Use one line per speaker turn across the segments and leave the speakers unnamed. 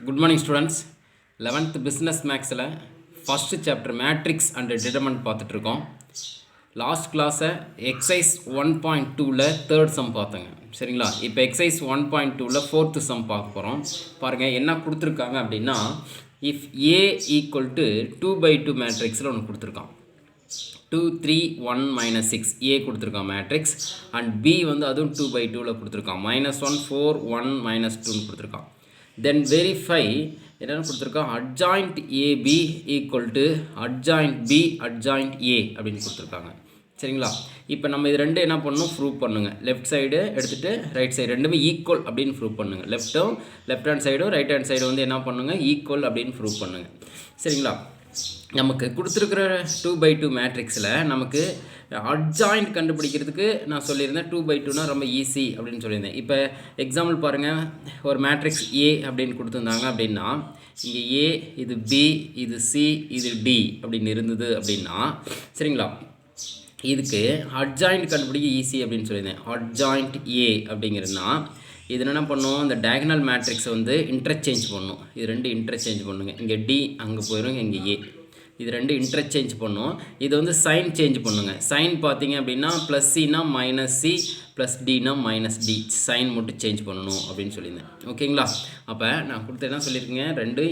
Good morning students. 11th business maxல first chapter matrix and determinant பார்த்துட்டு இருக்கோம். Last கிளாஸை exercise 1.2ல third sum பார்த்தோங்க. சரிங்களா? இப்போ எக்ஸைஸ் 1.2ல ஃபோர்த்து சம் பார்க்க போகிறோம். பாருங்கள் என்ன கொடுத்துருக்காங்க அப்படின்னா, இஃப் ஏ ஈக்குவல் டு 2/2 மேட்ரிக்ஸில் ஒன்று கொடுத்துருக்கான். 2 3 1 -6 ஏ கொடுத்துருக்கான் மேட்ரிக்ஸ். அண்ட் பி வந்து அதுவும் 2/2ல் கொடுத்துருக்கான். -1 4 1 -2ன்னு கொடுத்துருக்கான். தென் வெரிஃபை என்னென்னு கொடுத்துருக்கான், adjoint AB equal to adjoint B adjoint A அப்படின்னு கொடுத்துருக்காங்க. சரிங்களா? இப்போ நம்ம இது ரெண்டு என்ன பண்ணணும், ப்ரூவ் பண்ணுங்க. லெஃப்ட் சைடு எடுத்துகிட்டு ரைட் சைடு ரெண்டுமே ஈக்குவல் அப்படின்னு ப்ரூவ் பண்ணுங்க. லெஃப்ட் ஹேண்ட் சைடும் ரைட் ஹேண்ட் சைடு வந்து என்ன பண்ணுங்க, ஈக்குவல் அப்படின்னு ப்ரூவ் பண்ணுங்க. சரிங்களா? நமக்கு கொடுத்துருக்கிற 2/2 மேட்ரிக்ஸில் நமக்கு அட்ஜாயிண்ட் கண்டுபிடிக்கிறதுக்கு நான் சொல்லியிருந்தேன் 2/2னா ரொம்ப ஈஸி அப்படின்னு சொல்லியிருந்தேன். இப்போ எக்ஸாம்பிள் பாருங்கள், ஒரு மேட்ரிக்ஸ் ஏ அப்படின்னு கொடுத்துருந்தாங்க அப்படின்னா, இங்கே ஏ, இது பி, இது சி, இது டி அப்படின்னு இருந்தது அப்படின்னா, சரிங்களா, இதுக்கு அட்ஜாயிண்ட் கண்டுபிடிக்க ஈஸி அப்படின்னு சொல்லியிருந்தேன். அட்ஜாயிண்ட் ஏ அப்படிங்கிறதுனா இது என்ன பண்ணும், இந்த டயகனல் மேட்ரிக்ஸை வந்து இன்டர்சேஞ்ச் பண்ணணும். இது ரெண்டு இன்டர்சேஞ்ச் பண்ணுங்க. இங்கே டி அங்கே போயிடும், இங்கே ஏ, இது ரெண்டு இன்டர்சேஞ்ச் பண்ணும். இது வந்து சைன் சேஞ்ச் பண்ணுங்க. சைன் பார்த்தீங்க அப்படின்னா ப்ளஸ் சினா மைனஸ் சி, ப்ளஸ் டினா மைனஸ் டி, சைன் மட்டும் சேஞ்ச் பண்ணணும் அப்படின்னு சொல்லியிருந்தேன். ஓகேங்களா? அப்போ நான் கொடுத்து என்ன சொல்லியிருக்கேங்க,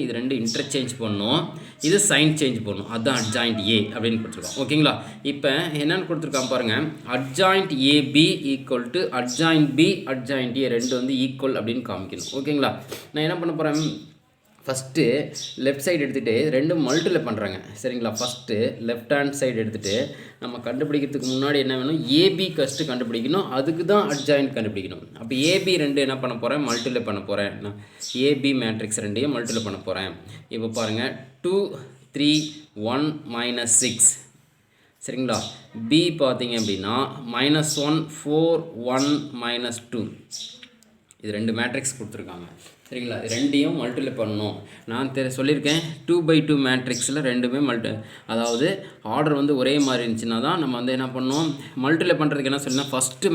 இது ரெண்டு இன்டர்சேஞ்ச் பண்ணணும், இது சைன் சேஞ்ச் பண்ணணும். அதுதான் அட்ஜாயிண்ட் ஏ அப்படின்னு கொடுத்துருக்கோம். ஓகேங்களா? இப்போ என்னென்னு கொடுத்துருக்கான் பாருங்கள், adjoint AB equal to adjoint B adjoint A ரெண்டு வந்து ஈக்குவல் அப்படின்னு காமிக்கணும். ஓகேங்களா? நான் என்ன பண்ண போகிறேன், ஃபஸ்ட்டு லெஃப்ட் சைடு எடுத்துகிட்டு ரெண்டும் மல்டில் பண்ணுறாங்க. சரிங்களா? ஃபஸ்ட்டு லெஃப்ட் ஹேண்ட் சைடு எடுத்துகிட்டு நம்ம கண்டுபிடிக்கிறதுக்கு முன்னாடி என்ன வேணும், ஏபி ஃபஸ்ட்டு கண்டுபிடிக்கணும், அதுக்கு தான் அட்ஜாயிண்ட் கண்டுபிடிக்கணும். அப்போ ஏபி ரெண்டு என்ன பண்ண போகிறேன், மல்டில் பண்ண போகிறேன். நான் ஏபி மேட்ரிக்ஸ் ரெண்டையும் மல்டில் பண்ண போகிறேன். இப்போ பாருங்கள், 2 3 1 -6. சரிங்களா? பி பார்த்தீங்க அப்படின்னா -1 4 1 -2. இது ரெண்டு மேட்ரிக்ஸ் கொடுத்துருக்காங்க. சரிங்களா? ரெண்டையும் மல்டிப்ளை பண்ணணும். நான் சொல்லியிருக்கேன் 2/2 மேட்ரிக்ஸில் ரெண்டுமே அதாவது ஆர்டர் வந்து ஒரே மாதிரி இருந்துச்சுன்னா தான் நம்ம வந்து என்ன பண்ணணும், மல்டிப்ளை பண்ணுறதுக்கு என்ன சொல்லினா, ஃபஸ்ட்டு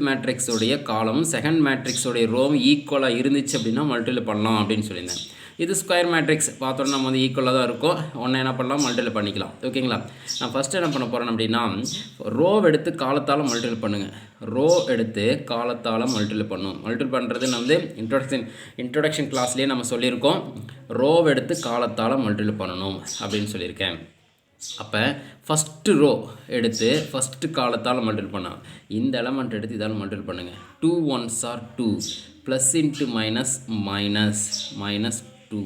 மேட்ரிக்ஸோடைய காலம் செகண்ட் மேட்ரிக்ஸோடைய ரோம் ஈக்குவலாக இருந்துச்சு அப்படின்னா மல்டிப்ளை பண்ணலாம் அப்படின்னு சொல்லியிருந்தேன். இது ஸ்கொயர் மேட்ரிக்ஸ் பார்த்தோன்னா நம்ம வந்து ஈக்குவலாக தான் இருக்கும். ஒன்று என்ன பண்ணலாம், மல்டிப்ளை பண்ணிக்கலாம். ஓகேங்களா? நான் ஃபஸ்ட்டு என்ன பண்ண போகிறேன் அப்படின்னா, ரோ எடுத்து காலத்தால் மல்டிப்ளை பண்ணுங்கள். ரோ எடுத்து காலத்தால் மல்டிப்ளை பண்ணணும். மல்டிப்ளை பண்ணுறது நம்ம வந்து இன்ட்ரொடக்ஷன் கிளாஸ்லேயே நம்ம சொல்லியிருக்கோம், ரோ எடுத்து காலத்தால் மல்டிப்ளை பண்ணணும் அப்படின்னு சொல்லியிருக்கேன். அப்போ ஃபஸ்ட்டு ரோ எடுத்து ஃபஸ்ட்டு காலத்தால் மல்டிப்ளை பண்ணால், இந்த எலமெண்ட் எடுத்து இதால் மல்டிப்ளை பண்ணுங்கள். 2 1s are 2, plus into minus minus minus 2.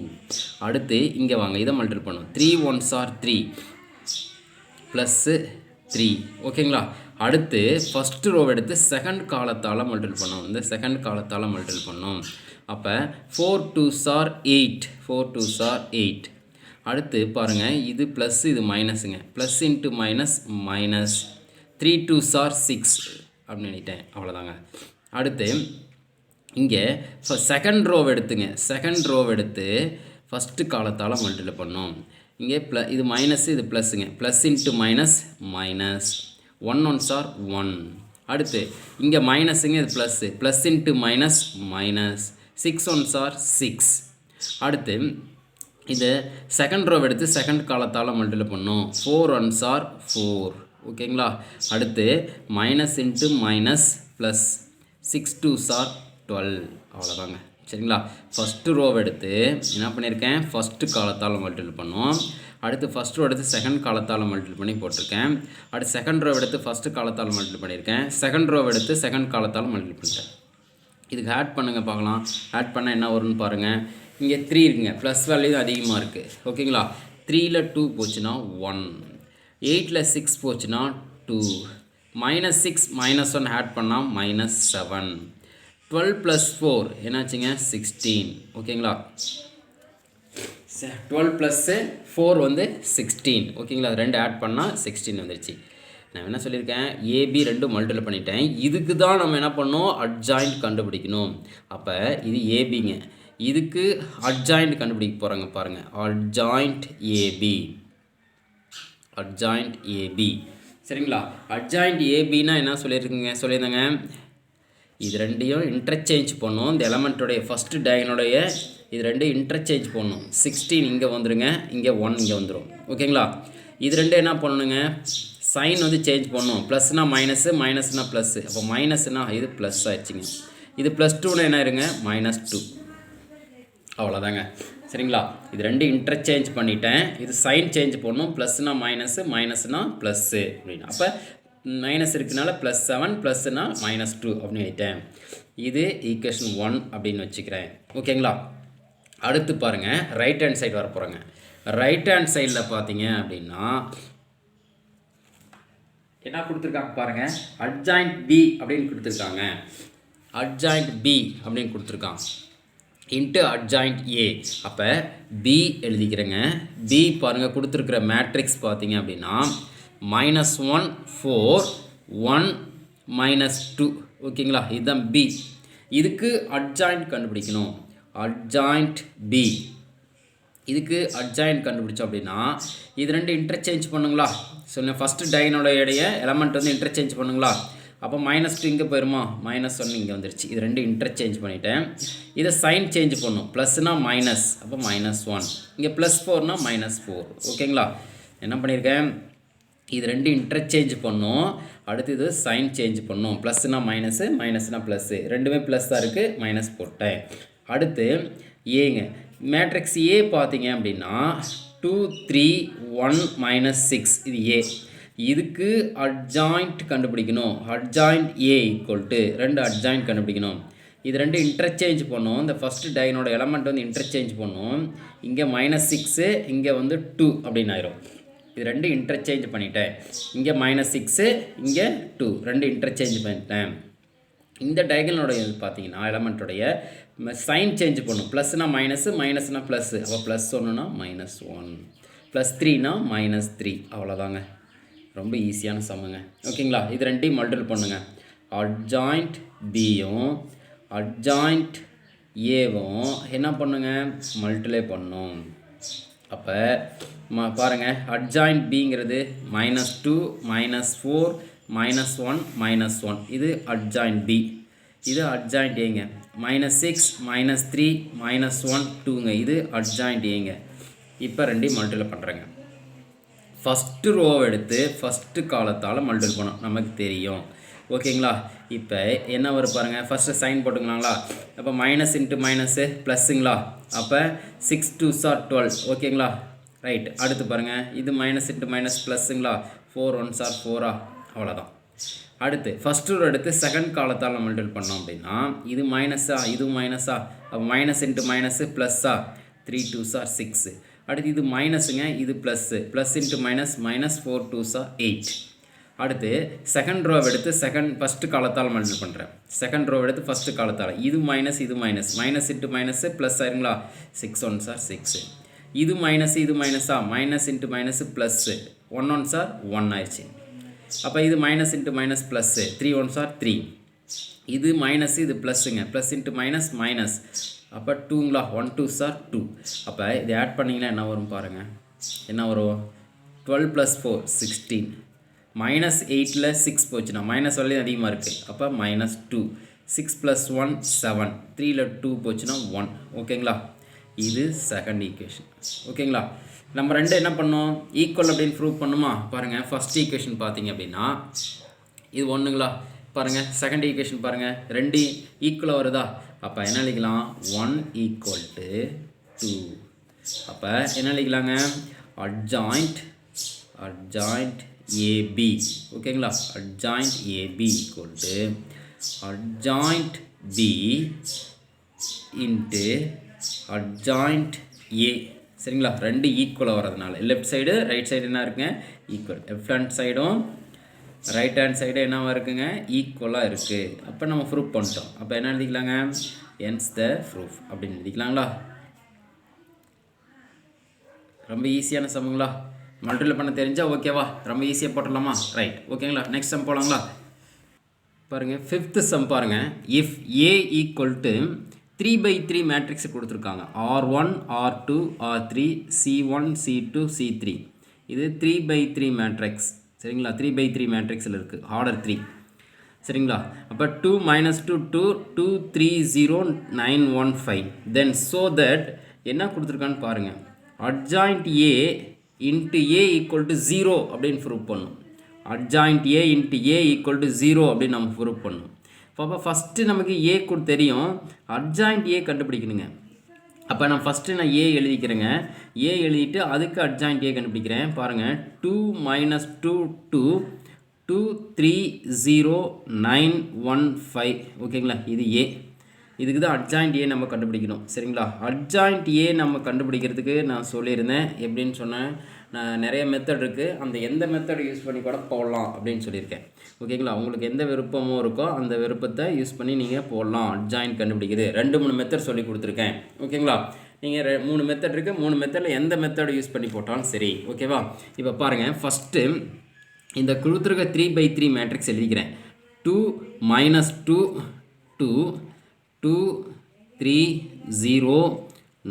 அடுத்து இங்கே வாங்க, இதை மல்டிப்ளை பண்ணும். 3 1s are 3, ப்ளஸ்ஸு 3. ஓகேங்களா? அடுத்து ஃபஸ்ட்டு ரோ எடுத்து செகண்ட் காலத்தால் மல்டிப்ளை பண்ணோம். இந்த செகண்ட் காலத்தால் மல்டிப்ளை பண்ணோம். அப்போ 4 2s are 8, 4 2s are 8. அடுத்து பாருங்கள், இது ப்ளஸ் இது மைனஸுங்க. Plus into minus minus 3 2s are 6 அப்படின்னு நினைட்டேன். அவ்வளோதாங்க. அடுத்து இங்கே செகண்ட் ரோவ் எடுத்துங்க. செகண்ட் ரோவ் எடுத்து ஃபஸ்ட்டு காலத்தால் மல்டிப்ளை பண்ணோம். இங்கே இது மைனஸ் இது ப்ளஸ்ஸுங்க. Plus into minus minus 1 1s are 1. அடுத்து இங்கே மைனஸுங்க, இது plus. Plus into minus minus 6 1s are 6. அடுத்து இது செகண்ட் ரோவ் எடுத்து செகண்ட் காலத்தால் மல்டிப்ளை பண்ணோம். 4 1s are 4. ஓகேங்களா? அடுத்து minus into minus plus 6 2s are 12. அவ்வளோதாங்க. சரிங்களா? ஃபஸ்ட்டு ரோவ் எடுத்து என்ன பண்ணியிருக்கேன், ஃபஸ்ட்டு காலத்தால் மல்டிப்ளை பண்ணோம். அடுத்து ஃபஸ்ட் ரோ எடுத்து செகண்ட் காலத்தால் மல்டிப்ளை பண்ணி போட்டிருக்கேன். அடுத்து செகண்ட் ரோ எடுத்து ஃபஸ்ட்டு காலத்தால் மல்டிப்ளை பண்ணியிருக்கேன். செகண்ட் ரோ எடுத்து செகண்ட் காலத்தால் மல்டிப்ளை பண்ணிட்டேன். இதுக்கு ஆட் பண்ணுங்கள் பார்க்கலாம். ஆட் பண்ணால் என்ன வரும்னு பாருங்கள். இங்கே 3 இருக்குங்க, ப்ளஸ் வேல்யூ அதிகமாக இருக்குது. ஓகேங்களா? 3ல் 2 போச்சுன்னா 1, 8ல் 6 போச்சுன்னா 2, -6 -1 ஆட் பண்ணால் -7, 12 + 4 என்னாச்சுங்க, 16. ஓகேங்களா? 12 + 4 வந்து 16. ஓகேங்களா? ரெண்டு ஆட் பண்ணால் 16 வந்துருச்சு. நான் என்ன சொல்லியிருக்கேன், ஏபி ரெண்டும் மல்டிப்ளை பண்ணிட்டேன். இதுக்கு தான் நம்ம என்ன பண்ணோம், அட்ஜாயிண்ட் கண்டுபிடிக்கணும். அப்போ இது ஏபிங்க, இதுக்கு அட்ஜாயிண்ட் கண்டுபிடிக்க போகிறாங்க பாருங்கள். Adjoint AB. சரிங்களா? அட்ஜாயிண்ட் ஏபின்னா என்ன சொல்லியிருந்தாங்க, இது ரெண்டையும் இன்டர்சேஞ்ச் பண்ணும். இந்த எலமெண்ட்டோடைய ஃபஸ்ட்டு டயகனுடைய இது ரெண்டும் இன்டர்சேஞ்ச் பண்ணும். 16 இங்கே வந்துடுங்க, இங்கே 1 இங்கே வந்துடும். ஓகேங்களா? இது ரெண்டும் என்ன பண்ணணுங்க, சைன் வந்து சேஞ்ச் பண்ணும். ப்ளஸ்னா மைனஸு, மைனஸ்னா ப்ளஸ்ஸு. அப்போ மைனஸ்னா இது ப்ளஸ் ஆயிடுச்சுங்க. இது +2னா என்ன ஆயிருங்க, -2. அவ்வளோதாங்க. சரிங்களா? இது ரெண்டு இன்டர்சேஞ்ச் பண்ணிட்டேன். இது சைன் சேஞ்ச் பண்ணும். ப்ளஸ்னா மைனஸு, மைனஸ்னா ப்ளஸ்ஸு அப்படின்னு. அப்போ மைனஸ் இருக்குனால +7 ப்ளஸ்னா -2 அப்படின்னு எழுதிட்டேன். இது ஈக்குவேஷன் 1 அப்படின்னு வச்சுக்கிறேன். ஓகேங்களா? அடுத்து பாருங்கள், ரைட் ஹேண்ட் சைடு வர போகிறோங்க. ரைட் ஹேண்ட் சைடில் பார்த்தீங்க அப்படின்னா என்ன கொடுத்துருக்காங்க பாருங்கள், அட்ஜாயிண்ட் பி அப்படின்னு கொடுத்துருக்காங்க. அட்ஜாயிண்ட் பி அப்படின்னு கொடுத்துருக்காங்க இன்ட்டு அட்ஜாயிண்ட் ஏ. அப்போ பி எழுதிக்கிறேங்க. பி பாருங்கள், கொடுத்துருக்குற மேட்ரிக்ஸ் பார்த்தீங்க அப்படின்னா -1 4 1 -2. ஓகேங்களா? இதுதான் பி. இதுக்கு அட்ஜாயிண்ட் கண்டுபிடிக்கணும். அட்ஜாயிண்ட் பி இதுக்கு அட்ஜாயிண்ட் கண்டுபிடிச்சோம் அப்படின்னா இது ரெண்டு இன்டர்சேஞ்ச் பண்ணுங்களா? சொன்ன ஃபஸ்ட்டு டயகனோடைய எலமெண்ட் வந்து இன்டர்சேஞ்ச் பண்ணுங்களா? அப்போ -2 இங்கே போயிருமா, -1 இங்கே வந்துருச்சு. இது ரெண்டு இன்டர்சேஞ்ச் பண்ணிவிட்டேன். இதை சைன் சேஞ்ச் பண்ணும். ப்ளஸ்னா மைனஸ், அப்போ -1. இங்கே +4னா -4. ஓகேங்களா? என்ன பண்ணியிருக்கேன், இது ரெண்டு இன்டர்சேஞ்ச் பண்ணும். அடுத்து இது சைன் சேஞ்ச் பண்ணும். ப்ளஸ்னா மைனஸு, மைனஸ்னா ப்ளஸ்ஸு. ரெண்டுமே ப்ளஸ் தான் இருக்குது, மைனஸ் போட்டேன். அடுத்து ஏங்க, மேட்ரிக்ஸ் ஏ பார்த்தீங்க அப்படின்னா 2 3 1 -6. இது ஏ. இதுக்கு அட்ஜாயிண்ட் கண்டுபிடிக்கணும். அட்ஜாயிண்ட் ஏ = ரெண்டு அட்ஜாயிண்ட் கண்டுபிடிக்கணும். இது ரெண்டு இன்டர்சேஞ்ச் பண்ணும். இந்த ஃபஸ்ட்டு டயகனோட எலமெண்ட் வந்து இன்டர்சேஞ்ச் பண்ணும். இங்கே -6 இங்கே வந்து 2 அப்படின்னு ஆயிரும். இது ரெண்டு இன்டர்சேஞ்ச் பண்ணிட்டேன். இங்கே -6 இங்கே 2 ரெண்டு இன்டர்சேஞ்ச் பண்ணிட்டேன். இந்த டயகனோட இது பார்த்தீங்கன்னா எலமெண்ட்டோடைய சைன் சேஞ்ச் பண்ணும். ப்ளஸ்னா மைனஸு, மைனஸ்னா ப்ளஸ்ஸு. அப்போ +1னா -1, +3னா -3. அவ்வளோதாங்க. ரொம்ப ஈஸியான சம்முங்க. ஓகேங்களா? இது ரெண்டையும் மல்டிபிள் பண்ணுங்க. அட்ஜாயிண்ட் பியும் அட்ஜாயிண்ட் ஏவும் என்ன பண்ணுங்க, மல்டிப்ளை பண்ணும். அப்போ பாருங்கள், அட்ஜாயிண்ட் பிங்கிறது -2 -4 -1 -1. இது அட்ஜாயிண்ட் பி. இது அட்ஜாயிண்ட் ஏங்க. -6 -3 -1 2ங்க. இது அட்ஜாயிண்ட் ஏங்க. இப்போ ரெண்டையும் மல்டிப்ளை பண்ணுறேங்க. ஃபஸ்ட்டு ரோவை எடுத்து ஃபஸ்ட்டு காலத்தால் மல்டிபிள் பண்ணோம், நமக்கு தெரியும். ஓகேங்களா? இப்போ என்ன வரும் பாருங்கள், ஃபஸ்ட்டு சைன் போட்டுங்களாங்களா? அப்போ மைனஸ் இன்ட்டு மைனஸு ப்ளஸ்ஸுங்களா? அப்போ 6 2s are 12. ஓகேங்களா? ரைட். அடுத்து பாருங்கள், இது மைனஸ் இன்ட்டு மைனஸ் ப்ளஸ்ஸுங்களா? 4 1s are 4. அவ்வளோதான். அடுத்து ஃபஸ்ட்டு ரோ எடுத்து செகண்ட் காலத்தால் மல்டிபிள் பண்ணோம் அப்படின்னா இது மைனஸா, இது மைனஸா? அப்போ மைனஸ் இன்ட்டு மைனஸு ப்ளஸ்ஸா? 3 2s are 6. அடுத்து இது மைனஸுங்க, இது plus. Plus into minus -4 2s are 8. அடுத்து செகண்ட் ரோ எடுத்து ஃபஸ்ட்டு காலத்தால் மல்டிபிள் பண்ணுறேன். செகண்ட் ரோ எடுத்து ஃபஸ்ட்டு காலத்தால். இது மைனஸ், இது minus. Minus into minus plus ஆயிருங்களா? 6 1s are 6. இது மைனஸ், இது மைனஸா? Minus into minus plus. 1 1s are 1 ஆயிடுச்சு. அப்போ இது minus into minus plus. 3 1s are 3. இது மைனஸ், இது ப்ளஸ்ஸுங்க. Plus into minus minus. அப்போ 2ங்களா? 1 2s are 2. அப்போ இது ஆட் பண்ணிங்கன்னா என்ன வரும் பாருங்கள், என்ன வரும்? 12 + 4 16. -8ல் 6 போச்சுன்னா மைனஸ் வரையும் அதிகமாக இருக்குது. அப்போ -2. 6 + 1 7. 3ல் 2 போச்சுன்னா 1. ஓகேங்களா? இது செகண்ட் ஈக்குவேஷன். ஓகேங்களா? நம்ம ரெண்டு என்ன பண்ணோம், ஈக்குவல் அப்படின்னு ப்ரூவ் பண்ணுமா? பாருங்கள், ஃபஸ்ட் ஈக்குவேஷன் பார்த்தீங்க அப்படின்னா இது 1ங்களா? பாருங்கள், செகண்ட் ஈக்குவேஷன் பாருங்கள், ரெண்டு ஈக்குவலாக வருதா? அப்போ என்ன எழுதிக்கலாம், 1 = 2. அப்போ என்ன எழுதிக்கலாங்க, அட்ஜாயிண்ட் AB. ஓகேங்களா? Adjoint AB = adjoint B into adjoint A. சரிங்களா? ரெண்டு ஈக்குவலாக வரதுனால லெஃப்ட் சைடு ரைட் சைடு என்ன இருக்குங்க, ஈக்குவல். லெஃப்ட் ஹேண்ட் சைடும் ரைட் ஹேண்ட் சைடு என்னவாக இருக்குங்க, ஈக்குவலாக இருக்குது. அப்போ நம்ம ப்ரூஃப் பண்ணிட்டோம். அப்போ என்ன எழுதிக்கலாங்க, hence the proof அப்படின்னு எழுதிக்கலாங்களா? ரொம்ப ஈஸியான சம்முங்களா? மல்டிபிள் பண்ண தெரிஞ்சால் ஓகேவா? ரொம்ப ஈஸியாக போட்டுடலாமா? ரைட். ஓகேங்களா? நெக்ஸ்ட் சம் போகலாங்களா? பாருங்கள், 5th சம் பாருங்கள். இஃப் A = 3/3 மேட்ரிக்ஸ் கொடுத்துருக்காங்க. R1 R2 R3 C1 C2 C3. இது 3/3 மேட்ரிக்ஸ். சரிங்களா? 3/3 மேட்ரிக்ஸில் இருக்குது, ஆர்டர் 3. சரிங்களா? அப்போ 2 - 2 2 2 3 0 9 1 5. தென் ஸோ தட் என்ன கொடுத்துருக்கான்னு பாருங்கள். Adjoint A into A equal to 0 அப்படின்னு ப்ரூவ் பண்ணும். Adjoint A into A equal to 0 அப்படின்னு நம்ம ப்ரூவ் பண்ணணும். அப்போ ஃபஸ்ட்டு நமக்கு ஏ கூட தெரியும், அட்ஜாயிண்ட் ஏ கண்டுபிடிக்கணுங்க. அப்போ நான் ஃபஸ்ட்டு நான் ஏ எழுதிக்கிறேங்க. ஏ எழுதிட்டு அதுக்கு அட்ஜாயிண்ட் ஏ கண்டுபிடிக்கிறேன். பாருங்கள், 2 - 2 2 2 3 0 9 1 5. ஓகேங்களா? இது ஏ. இதுக்கு தான் அட்ஜாயிண்ட் ஏ நம்ம கண்டுபிடிக்கணும். சரிங்களா? அட்ஜாயிண்ட் ஏ நம்ம கண்டுபிடிக்கிறதுக்கு நான் சொல்லியிருந்தேன். எப்படின்னு சொன்னேன், நான் நிறைய மெத்தட் இருக்குது, அந்த எந்த மெத்தட் யூஸ் பண்ணி கூட போடலாம் அப்படின்னு சொல்லியிருக்கேன். ஓகேங்களா? உங்களுக்கு எந்த விருப்பமோ இருக்கோ அந்த விருப்பத்தை யூஸ் பண்ணி நீங்கள் போடலாம். அட்ஜாயிண்ட் கண்டுபிடிக்குது 2-3 மெத்தட் சொல்லி கொடுத்துருக்கேன். ஓகேங்களா? நீங்கள் 3 மெத்தட் இருக்குது, 3 மெத்தடில் எந்த மெத்தட் யூஸ் பண்ணி போட்டாலும் சரி. ஓகேவா? இப்போ பாருங்கள், ஃபஸ்ட்டு இந்த கொடுத்துருக்க 3/3 மேட்ரிக்ஸ் எழுதிக்கிறேன். 2 - 2 2 2 3 0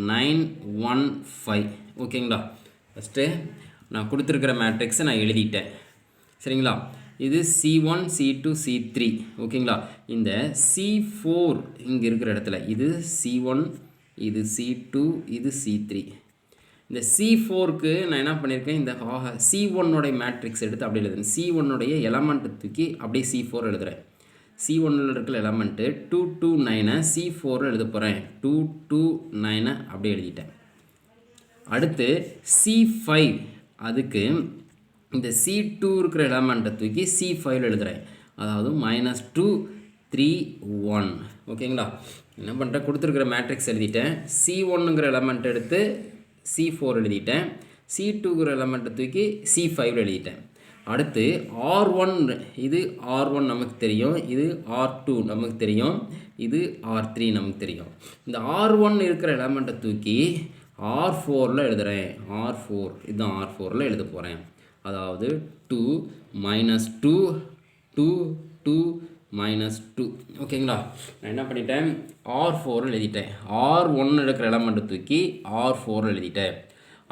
9 1 5. ஓகேங்களா? ஃபஸ்ட்டு நான் கொடுத்துருக்கிற மேட்ரிக்ஸை நான் எழுதிட்டேன். சரிங்களா? இது C1 C2 C3. ஓகேங்களா? இந்த C4 இங்கே இருக்கிற இடத்துல இது C1, இது C2, இது C3. இந்த C4க்கு நான் என்ன பண்ணியிருக்கேன், இந்த C1உடைய மேட்ரிக்ஸ் எடுத்து அப்படி எழுதுறேன். C1உடைய எலமெண்ட்டை தூக்கி அப்படியே C4 எழுதுகிறேன். C1ல் இருக்கிற எலமெண்ட்டு 2 2 9 C4 எழுத போகிறேன். 2 2 9 அப்படியே எழுதிட்டேன். அடுத்து C5, அதுக்கு இந்த C2 இருக்கிற எலமெண்ட்டை தூக்கி C5 எழுதுகிறேன். அதாவது -2 3 1. ஓகேங்களா? என்ன பண்ணுறேன், கொடுத்துருக்கிற மேட்ரிக்ஸ் எழுதிட்டேன். C1ங்கிற எலமெண்ட் எடுத்து C4 எழுதிட்டேன். C2ங்கிற எலமெண்ட்டை தூக்கி C5 எழுதிட்டேன். அடுத்து R1, இது R1 நமக்கு தெரியும், இது R2 நமக்கு தெரியும், இது R3 நமக்கு தெரியும். இந்த R1 இருக்கிற எலமெண்ட்டை தூக்கி R4ல் எழுதுகிறேன். R4, இதுதான் R4ல் எழுத போகிறேன். அதாவது 2 - 2 2 2 -2. ஓகேங்களா? நான் என்ன பண்ணிட்டேன், R4 எழுதிட்டேன். R1 இருக்கிற எலமெண்ட்டை தூக்கி R4 எழுதிட்டேன்.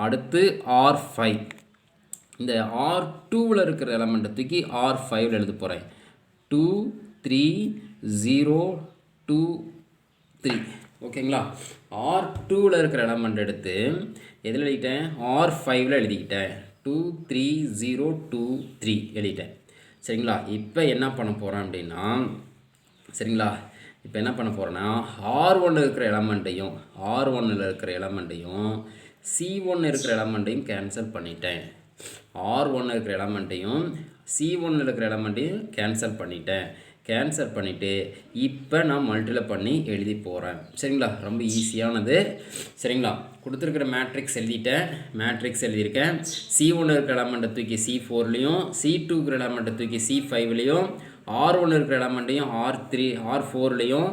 அடுத்து R5, இந்த R2வில் இருக்கிற எலமெண்ட்டை தூக்கி R5ல் எழுத போகிறேன். 2 3 0 2 3. ஓகேங்களா? R2வில் இருக்கிற எலமெண்ட் எடுத்து எதில் எழுதிட்டேன், R5ல் எழுதிக்கிட்டேன். 2 3 0 2 3 எழுதிட்டேன். சரிங்களா? இப்போ என்ன பண்ண போகிறேன் அப்படின்னா, சரிங்களா, இப்போ என்ன பண்ண போகிறேன்னா, R1 இருக்கிற எலமெண்ட்டையும் R1ல் இருக்கிற எலமெண்ட்டையும் C1 இருக்கிற எலமெண்ட்டையும் கேன்சல் பண்ணிட்டேன். R1 இருக்கிற எலமெண்ட்டையும் C1 இருக்கிற எலமெண்ட்டையும் கேன்சல் பண்ணிட்டேன். கேன்சல் பண்ணிவிட்டு இப்போ நான் மல்டிப்ளை பண்ணி எழுதி போகிறேன். சரிங்களா? ரொம்ப ஈஸியானது. சரிங்களா? கொடுத்துருக்கிற மேட்ரிக்ஸ் எழுதிட்டேன். மேட்ரிக்ஸ் எழுதியிருக்கேன். C1 இருக்கிற எலமெண்ட்டை தூக்கி C4லையும், C2 இருக்கிற எலமெண்ட்டை தூக்கி C5லையும், R1 இருக்கிற எலமெண்ட்டையும் R4லையும்,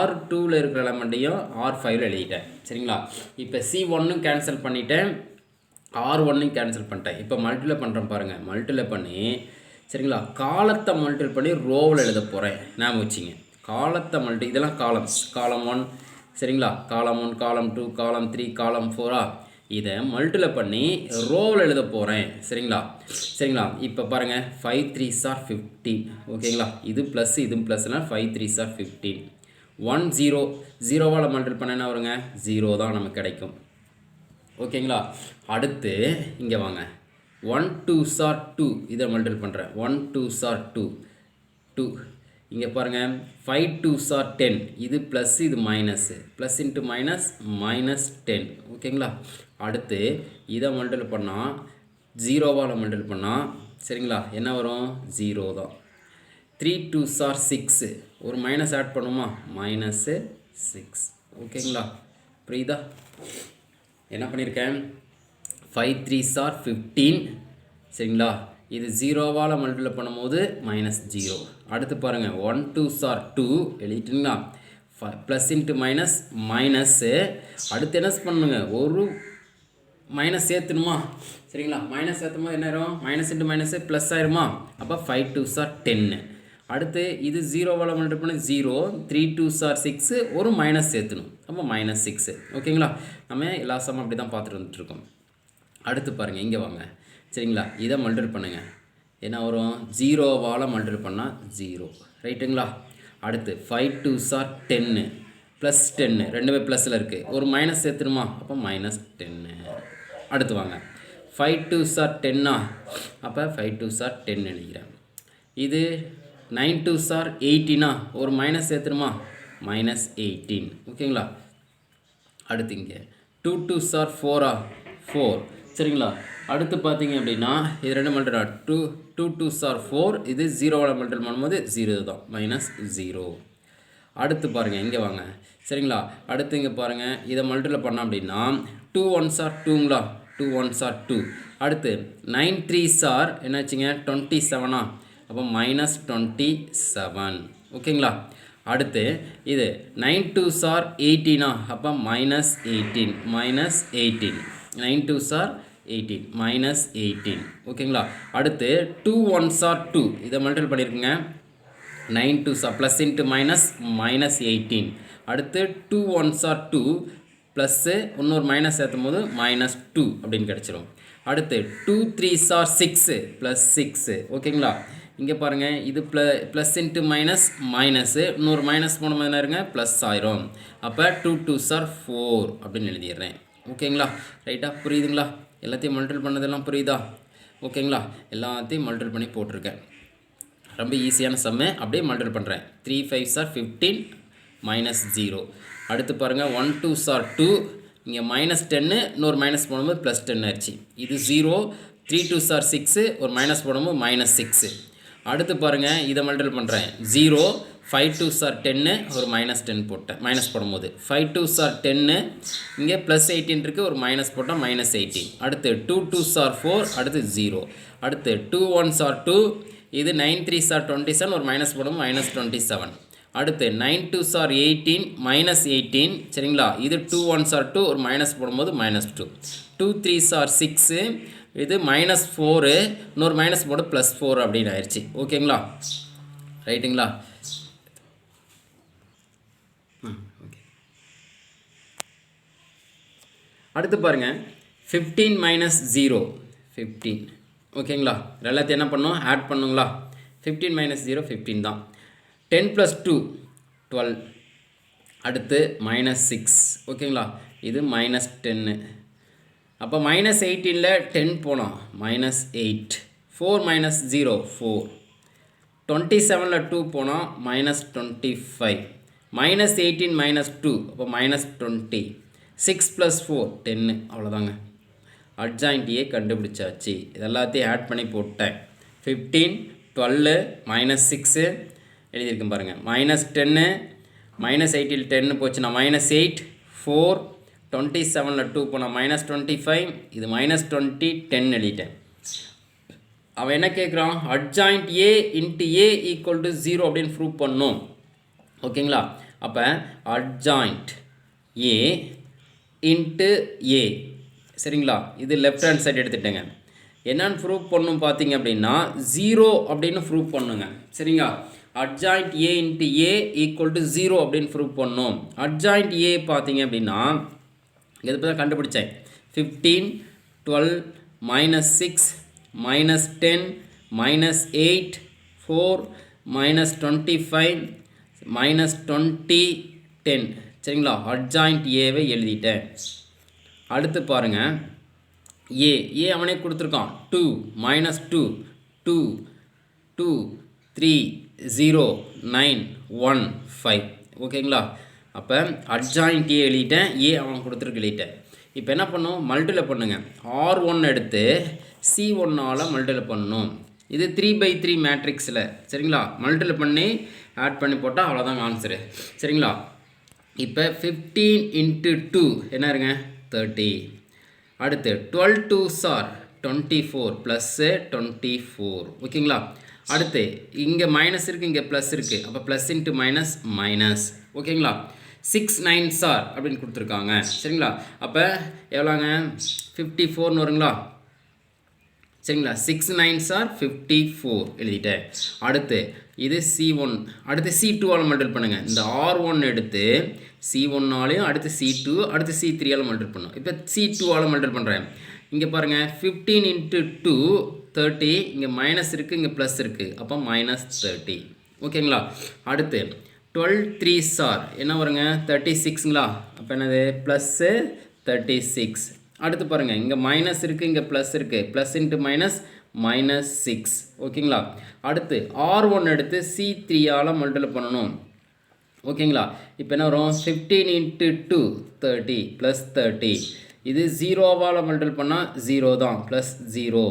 R2வில் இருக்கிற எலமெண்ட்டையும் R5ல் எழுதிட்டேன். சரிங்களா? இப்போ C1னும் கேன்சல் பண்ணிட்டேன், R1னையும் கேன்சல் பண்ணிட்டேன். இப்போ மல்டிப்ளை பண்ணுறேன் பாருங்கள். மல்டிப்ளை பண்ணி, சரிங்களா, காலத்தை மல்டிப்ளை பண்ணி ரோவில் எழுத போகிறேன். ஞாபகம் வச்சிங்க, காலத்தை இதெல்லாம் காலம்ஸ். காலம் 1, சரிங்களா, காலம் 1 காலம் 2 காலம் 3 காலம் 4. இதை மல்டிப்ளை பண்ணி ரோவில் எழுத போகிறேன். சரிங்களா? சரிங்களா? இப்போ பாருங்கள், 5 3s are 15. ஓகேங்களா? இது ப்ளஸ் இது ப்ளஸ்னால் 5 3s are 15. 1 0 0வால் மல்டிப்ளை பண்ண என்ன வருங்க, 0 தான் நமக்கு கிடைக்கும். ஓகேங்களா? அடுத்து இங்கே வாங்க, 1 2s are 2. இதை மல்டிப்ளை பண்ணுறேன். 1 2s are 2 2. இங்கே பாருங்கள், 5 2s are 10. இது ப்ளஸ் இது மைனஸ், ப்ளஸ் இன்ட்டு மைனஸ் -10. ஓகேங்களா? அடுத்து இதை மல்டிப்ளை பண்ணால் 0வால் மல்டிப்ளை பண்ணால், சரிங்களா, என்ன வரும், 0 தான். 3 2s are 6. ஒரு மைனஸ் ஆட் பண்ணுமா, -6. ஓகேங்களா? புரியுதா? என்ன பண்ணியிருக்கேன், 5 3s are 15. சரிங்களா? இது 0வால் மல்டிப்ளை பண்ணும்போது -0. அடுத்து பாருங்கள், 1 2s are 2 எழுதிட்டுங்களா, ப்ளஸ் இன்ட்டு மைனஸ் மைனஸ்ஸு. அடுத்து என்ன பண்ணுங்க, ஒரு மைனஸ் சேர்த்துணுமா. சரிங்களா? மைனஸ் சேர்த்தும் போது என்ன ஆயிரும், மைனஸ் இன்ட்டு மைனஸு ப்ளஸ் ஆயிருமா. அப்போ 5 2s are 10. அடுத்து இது 0வால் மல்டிப்ளை பண்ணி 0, 3 2s are 6, ஒரு மைனஸ் சேர்த்துணும். அப்போ -6. ஓகேங்களா? நம்ம எல்லா சமம் அப்படி தான் பார்த்துட்டு வந்துட்டுருக்கோம். அடுத்து பாருங்கள், இங்கே வாங்க. சரிங்களா? இதை மல்டிப்ளை பண்ணுங்கள், என்ன வரும், 0வால் மல்டிப்ளை பண்ணால் 0. ரைட்டுங்களா? அடுத்து 5 2s are 10 ப்ளஸ் 10 ரெண்டுமே ப்ளஸில் இருக்குது. ஒரு மைனஸ் சேர்த்துணுமா? அப்போ -10. அடுத்து வாங்க 5 2s are 10 அப்போ 5 2s are 10 எழுதிக்கிறேன். இது 9 2s are 18 ஒரு மைனஸ் சேர்த்துணுமா? -18. ஓகேங்களா? அடுத்து இங்கே 2 2s are 4 சரிங்களா? அடுத்து பார்த்தீங்க அப்படின்னா இது ரெண்டு மல்டிபிள் 2 2s are 4 இது 0 மல்டிபிள் பண்ணும்போது 0 தான் -0. அடுத்து பாருங்கள் இங்கே வாங்க சரிங்களா? அடுத்து இங்கே பாருங்கள் இதை மல்டிபிள் பண்ணோம் அப்படின்னா 2 1s are 2ங்களா? 2 1s are 2. அடுத்து 9 3s are என்னாச்சுங்க 27 அப்போ -27. ஓகேங்களா? அடுத்து இது 9 2s are 18 அப்போ -18 9 2s are 18 -18. ஓகேங்களா? அடுத்து 2 1s are 2 இதை மல்டிபிள் பண்ணியிருக்குங்க 9 2s are plus into minus -18. அடுத்து 2 1s are 2 ப்ளஸ்ஸு இன்னொரு மைனஸ் சேர்த்தும் போது -2 அப்படின்னு கிடச்சிரும். அடுத்து 2 3s are 6 ப்ளஸ் 6. ஓகேங்களா? இங்கே பாருங்கள் இது ப்ளஸ் இன்ட்டு மைனஸு இன்னொரு மைனஸ் போன மாதிரி இருங்க ப்ளஸ் ஆயிரும். அப்போ 2 2s are 4 அப்படின்னு எழுதிடுறேன். ஓகேங்களா? ரைட்டாக புரியுதுங்களா? எல்லாத்தையும் மல்டிபிள் பண்ணதெல்லாம் புரியுதா? ஓகேங்களா? எல்லாத்தையும் மல்டிபிள் பண்ணி போட்டிருக்கேன். ரொம்ப ஈஸியான சம்மு அப்படியே மல்டிபிள் பண்ணுறேன். 3 5s are 15 -0. அடுத்து பாருங்கள் 1 2s are 2 இங்கே -10 இன்னொரு மைனஸ் போடும்போது +10 ஆயிடுச்சு. இது 0 3 2s are 6 ஒரு மைனஸ் போடும்போது -6. அடுத்து பாருங்கள் இதை மல்டிபிள் பண்ணுறேன் 0 5 2s are 10 ஒரு -10 போட்டேன் மைனஸ் போடும்போது 5 2s are 10 இங்கே +18 இருக்குது ஒரு மைனஸ் போட்டால் -18. அடுத்து 2 2s are 4 அடுத்து 0. அடுத்து 2 1s are 2 இது 9 3s are 27 ஒரு மைனஸ் போடும் -27. அடுத்து 9 2s are 18 -18 சரிங்களா? இது 2 1s are 2 ஒரு மைனஸ் போடும்போது -2. 2 3s are 6 இது -4 இன்னொரு மைனஸ் போடு +4 அப்படின்னு ஆயிடுச்சு. ஓகேங்களா? ரைட்டுங்களா? ஓகே. அடுத்து பாருங்கள் 15 -0 15. ஓகேங்களா? எல்லாத்தையும் என்ன பண்ணோம் ஆட் பண்ணுங்களா? 15 -0 15 தான். 10 + 2 12. அடுத்து -6. ஓகேங்களா? இது -10. அப்போ -18ல் 10 போனோம் -8. 4 - 0 4. 27ல் 2 போனோம் -25. -18 - 2 அப்போ -20. 6 + 4 10. அவ்வளோதாங்க. அட்ஜாயிண்ட் ஏ கண்டுபிடிச்சாச்சு. இது எல்லாத்தையும் ஆட் பண்ணி போட்டேன். 15 12 -6 எழுதியிருக்கேன் பாருங்கள். -10 -18 10 போச்சுன்னா -8 4 27ல் 2 போனால் -25 இது -20 10 எழுதிட்டேன். அவன் என்ன கேட்குறான்? Adjoint A into A equal to 0 அப்படின்னு ப்ரூவ் பண்ணணும். ஓகேங்களா? அப்போ அட்ஜாயிண்ட் ஏ இன்ட்டு ஏ சரிங்களா? இது லெஃப்ட் ஹேண்ட் சைடு எடுத்துட்டேங்க. என்னன்னு ப்ரூவ் பண்ணணும் பார்த்தீங்க அப்படின்னா 0 அப்படின்னு ப்ரூவ் பண்ணுங்க. சரிங்களா? Adjoint A into A equal to 0 அப்படின்னு ப்ரூவ் பண்ணணும். அட்ஜாயிண்ட் ஏ பார்த்தீங்க அப்படின்னா இதை தான் கண்டுபிடிச்சேன். 15 12 -6 -10 -8 4 -25 -20 10 சரிங்களா? அட்ஜாயிண்ட் ஏவை எழுதிட்டேன். அடுத்து பாருங்கள் ஏ அவனே கொடுத்துருக்கான் 2 -2 2 2 3 0 9 1 5. ஓகேங்களா? அப்போ அட்ஜாயிண்ட் ஏ எழுதிட்டேன். ஏ அவன் கொடுத்துருக்கு எழுதிட்டேன். இப்போ என்ன பண்ணணும்? மல்டிபிள் பண்ணுங்க. R1 எடுத்து C1ஆல் மல்டிபிள் பண்ணணும். இது 3/3 மேட்ரிக்ஸில் சரிங்களா? மல்டிபிள் பண்ணி ஆட் பண்ணி போட்டால் அவ்வளோதாங்க ஆன்சரு. சரிங்களா? இப்போ 15 × 2 என்ன இருங்க 30. அடுத்து 12 2s are 24 + 24. ஓகேங்களா? அடுத்து இங்கே மைனஸ் இருக்குது இங்கே ப்ளஸ் இருக்குது. அப்போ ப்ளஸ் இன்ட்டு மைனஸ். ஓகேங்களா? 6 9s are அப்படின்னு கொடுத்துருக்காங்க. சரிங்களா? அப்போ எவ்வளோங்க 54ன்னு வருங்களா? சரிங்களா? 6 9s are 54 எழுதிட்டேன். அடுத்து இது C1. அடுத்து C2ஆல் மல்டிபிள் பண்ணுங்கள். இந்த R1 எடுத்து C1ஆலையும் அடுத்து C2 அடுத்து C3ஆல் மல்டிபிள் பண்ணும். இப்போ C2ஆல் மல்டிபிள் பண்ணுறேன். இங்கே பாருங்கள் 15 × 2 30. இங்கே மைனஸ் இருக்குது இங்கே ப்ளஸ் இருக்குது. அப்போ -30. ஓகேங்களா. அடுத்து 12 3s ஆர் என்ன வருங்க 36ங்களா. அப்போ என்னது ப்ளஸ்ஸு 36. அடுத்து பாருங்கள் இங்கே மைனஸ் இருக்குது இங்கே ப்ளஸ் இருக்குது, ப்ளஸ் இன்ட்டு மைனஸ் -6. ஓகேங்களா. அடுத்து R1 எடுத்து C3ஆல் மல்டிப்ளை பண்ணணும். ஓகேங்களா. இப்போ என்ன வரும் 15 × 2 30 ப்ளஸ் 30. இது 0வால் மல்டிப்ளை பண்ணால் 0 தான், ப்ளஸ் 0.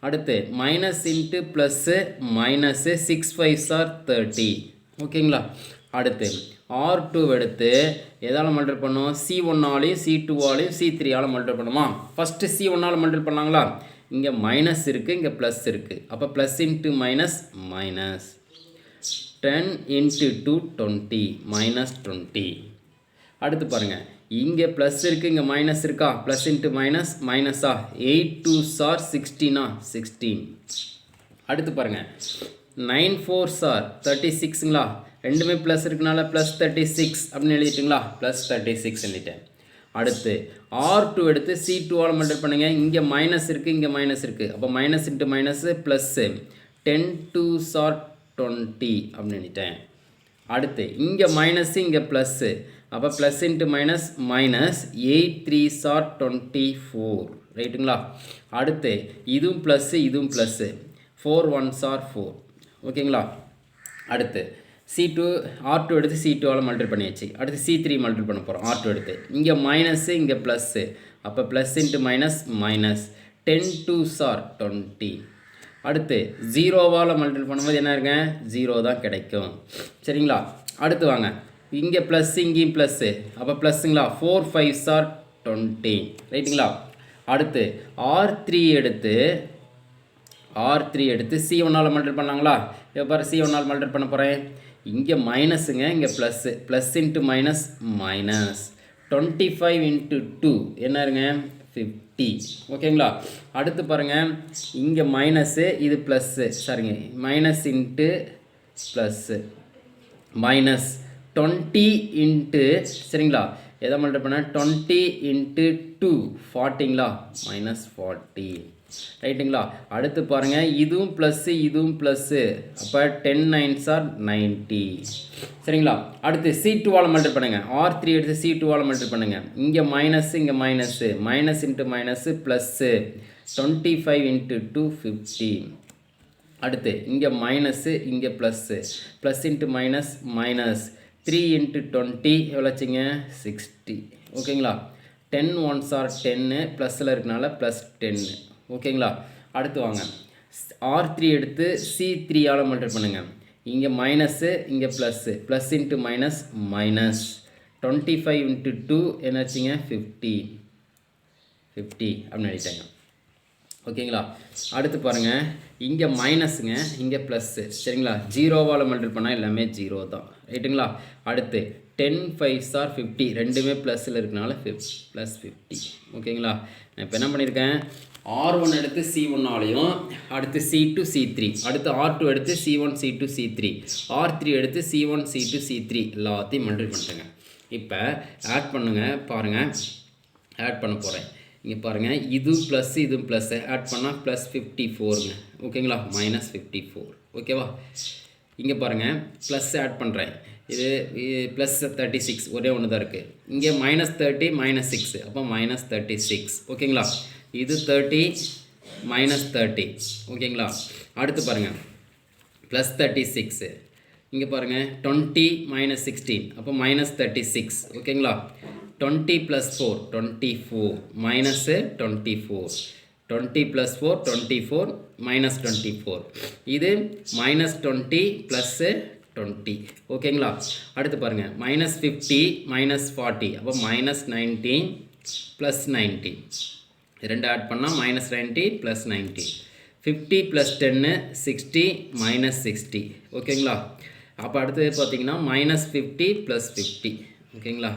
அடுத்து minus into plus minus 6 5s are 30. ஓகேங்களா. அடுத்து R2 எடுத்து எதால் மல்டிப்ளை பண்ணோம் C1ஆலையும் C2ஆலையும் C3ஆல் மல்டிப்ளை பண்ணுமா. ஃபஸ்ட்டு C1ஆல் மல்டிப்ளை பண்ணாங்களா. இங்கே மைனஸ் இருக்குது இங்கே ப்ளஸ் இருக்குது, அப்போ ப்ளஸ் இன்ட்டு மைனஸ் மைனஸ் 10 × 2 20 -20. அடுத்து பாருங்கள் இங்கே ப்ளஸ் இருக்குது இங்கே மைனஸ் இருக்கா, ப்ளஸ் இன்ட்டு மைனஸ் மைனஸா 8 2s ஆர் 16 16. அடுத்து பாருங்கள் 9 4s ஆர் 36ங்களா. ரெண்டுமே ப்ளஸ் இருக்கனால ப்ளஸ் 36 அப்படின்னு எழுதிட்டுங்களா, ப்ளஸ் 36 எழுதிட்டேன். அடுத்து R2 எடுத்து C2ஆல் மல்டிப்ளை பண்ணுங்க. இங்கே மைனஸ் இருக்குது இங்கே மைனஸ் இருக்குது, அப்போ minus into minus plus 10 2s are 20 அப்படின்னு எழுதிட்டேன். அடுத்து இங்கே மைனஸு இங்கே ப்ளஸ்ஸு, அப்போ plus into minus minus 8 3s are 24. ரைட்டுங்களா. அடுத்து இதுவும் ப்ளஸ்ஸு இதுவும் ப்ளஸ்ஸு 4 1s ஆர் 4. ஓகேங்களா. அடுத்து R2 எடுத்து C2ஆல் மல்டிப்ளை பண்ணியாச்சு. அடுத்து C3 மல்டிப்ளை பண்ண போகிறோம். R2 எடுத்து இங்கே மைனஸு இங்கே ப்ளஸ்ஸு, அப்போ plus into minus minus 10 2s are 20. அடுத்து 0வால் மல்டிப்ளை பண்ணும்போது என்ன இருங்க 0 தான் கிடைக்கும். சரிங்களா. அடுத்து வாங்க இங்கே ப்ளஸ் இங்கேயும் ப்ளஸ்ஸு, அப்போ ப்ளஸ்ஸுங்களா 4 5s ஆர் 20. ரைட்டுங்களா. அடுத்து R3 எடுத்து C1ஆல் மல்டிப்ளை பண்ணாங்களா. இப்போ பாரு C1ஆல் மல்டிப்ளை பண்ண போகிறேன். இங்கே மைனஸுங்க இங்கே plus, plus into minus minus 25 × 2 என்ன இருங்க 50. ஓகேங்களா. அடுத்து பாருங்கள் இங்கே மைனஸு இது ப்ளஸ்ஸு, சரிங்க minus into plus minus 20 into சரிங்களா எதை மல்டிப்ளை பண்ண 20 × 2 40ங்களா -40. ரைட்டுங்களா. அடுத்து பாருங்கள் இதுவும் ப்ளஸ்ஸு இதுவும் ப்ளஸ்ஸு, அப்போ 10 9s ஆர் 90. சரிங்களா. அடுத்து C2ஆல் மல்டிப்ளை பண்ணுங்கள். R3 எடுத்து C2ஆல் மல்டிப்ளை பண்ணுங்கள். இங்கே மைனஸு இங்கே minus, minus into minus plus 25 × 2 50. அடுத்து இங்கே மைனஸு இங்கே plus, plus into minus minus 3 × 20 எவ்வளோச்சிங்க 60. ஓகேங்களா. 10 1s ஆர் 10 ப்ளஸில் இருக்கனால ப்ளஸ் 10. ஓகேங்களா. அடுத்து வாங்க R3 எடுத்து C3ஆல் மல்டிப்ளை பண்ணுங்கள். இங்கே மைனஸு இங்கே plus, plus into minus minus 25 × 2 என்னாச்சுங்க 50 அப்படின்னு எழுதிட்டாங்க. ஓகேங்களா. அடுத்து பாருங்கள் இங்கே மைனஸுங்க இங்கே ப்ளஸ்ஸு, சரிங்களா 0வால் மல்டிப்ளை பண்ணால் எல்லாமே 0 தான். ரைட்டுங்களா. அடுத்து 10 5s ஆர் 50 ரெண்டுமே ப்ளஸில் இருக்கனால ப்ளஸ் 50. ஓகேங்களா. நான் இப்போ என்ன பண்ணியிருக்கேன் R1 எடுத்து C1ஆலையும், அடுத்து C2 C3, அடுத்து R2 எடுத்து C1 C2 C3, R3 எடுத்து C1 C2 C3 எல்லாத்தையும் மல்டிப்ளை பண்ணிட்டேங்க. இப்போ ஆட் பண்ணுங்கள் பாருங்கள், ஆட் பண்ண போகிறேன். இங்கே பாருங்கள் இதுவும் ப்ளஸ் இதுவும் ப்ளஸ்ஸு ஆட் பண்ணால் ப்ளஸ் 54ங்க. ஓகேங்களா -54. ஓகேவா. இங்கே பாருங்கள் ப்ளஸ் ஆட் பண்ணுறேன். இது ப்ளஸ் 36 ஒரே ஒன்று தான் இருக்குது. இங்கே -30 -6, அப்போ -36. ஓகேங்களா. இது 30 -30. ஓகேங்களா. அடுத்து பாருங்கள் ப்ளஸ் 36. இங்கே பாருங்கள் 20 -16, அப்போ -36. ஓகேங்களா. 20 + 4 24 -24. 20 + 4 24 -24. இது -20 + 20. ஓகேங்களா. அடுத்து பாருங்கள் -50 -40, அப்போ -19 + 90. ரெண்டு ஆட் பண்ணால் -90 + 90. 50 + 10 60 -60. ஓகேங்களா. அப்போ அடுத்தது பார்த்தீங்கன்னா -50 + 50. ஓகேங்களா.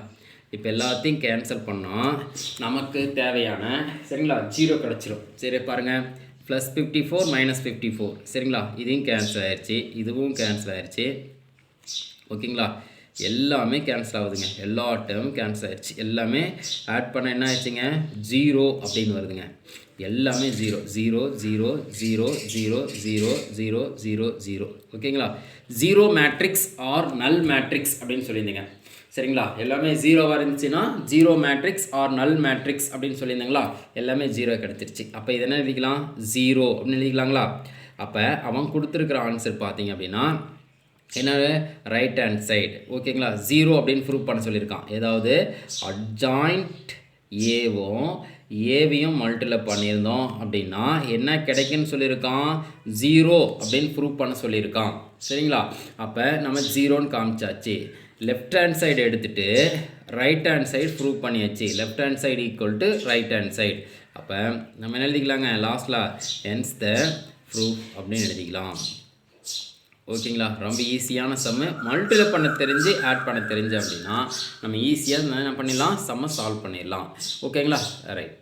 இப்போ எல்லாத்தையும் கேன்சல் பண்ணால் நமக்கு தேவையான சரிங்களா 0 கிடச்சிரும். சரி பாருங்கள் +54 -54. சரிங்களா. இதையும் கேன்சல் ஆயிடுச்சு, இதுவும் கேன்சல் ஆயிடுச்சு. ஓகேங்களா. எல்லாமே கேன்சல் ஆகுதுங்க. எல்லா டேர்மும் கேன்சல் ஆயிடுச்சு. எல்லாமே ஆட் பண்ண என்ன ஆயிடுச்சுங்க, 0 அப்படின்னு வருதுங்க. எல்லாமே 0 0 0 0 0 0 0 0 0. ஓகேங்களா? 0 மேட்ரிக்ஸ் ஆர் நல் மேட்ரிக்ஸ் அப்படின்னு சொல்லியிருந்தீங்க. சரிங்களா? எல்லாமே 0வாக இருந்துச்சுன்னா 0 மேட்ரிக்ஸ் ஆர் நல் மேட்ரிக்ஸ் அப்படின்னு சொல்லியிருந்தாங்களா? எல்லாமே 0 கிடச்சிருச்சு. அப்போ இது என்ன எழுதிக்கலாம், 0 அப்படின்னு எழுதிக்கலாங்களா? அப்போ அவன் கொடுத்துருக்குற ஆன்சர் பார்த்தீங்க அப்படின்னா என்ன, ரைட் ஹேண்ட் சைடு. ஓகேங்களா? 0 அப்படின்னு ப்ரூவ் பண்ண சொல்லியிருக்கான். ஏதாவது அட்ஜாயிண்ட் ஏவையும் மல்டிபிள் பண்ணியிருந்தோம் அப்படின்னா என்ன கிடைக்குன்னு சொல்லியிருக்கான், 0 அப்படின்னு ப்ரூவ் பண்ண சொல்லியிருக்கான். சரிங்களா? அப்போ நம்ம 0ன்னு காமிச்சாச்சு. லெஃப்ட் ஹேண்ட் சைடு எடுத்துகிட்டு ரைட் ஹேண்ட் சைடு ப்ரூவ் பண்ணியாச்சு. Left hand side equal to right hand side. அப்போ நம்ம என்ன எழுதிக்கலாங்க, லாஸ்ட்டில் ஹென்ஸ் த ப்ரூஃப் அப்படின்னு எழுதிக்கலாம். ஓகேங்களா? ரொம்ப ஈஸியான சம்மு. மல்டிபிள் பண்ண தெரிஞ்சு ஆட் பண்ண தெரிஞ்சு அப்படின்னா நம்ம ஈஸியாக என்ன பண்ணிடலாம், சம்மை சால்வ் பண்ணிடலாம். ஓகேங்களா? ரைட்.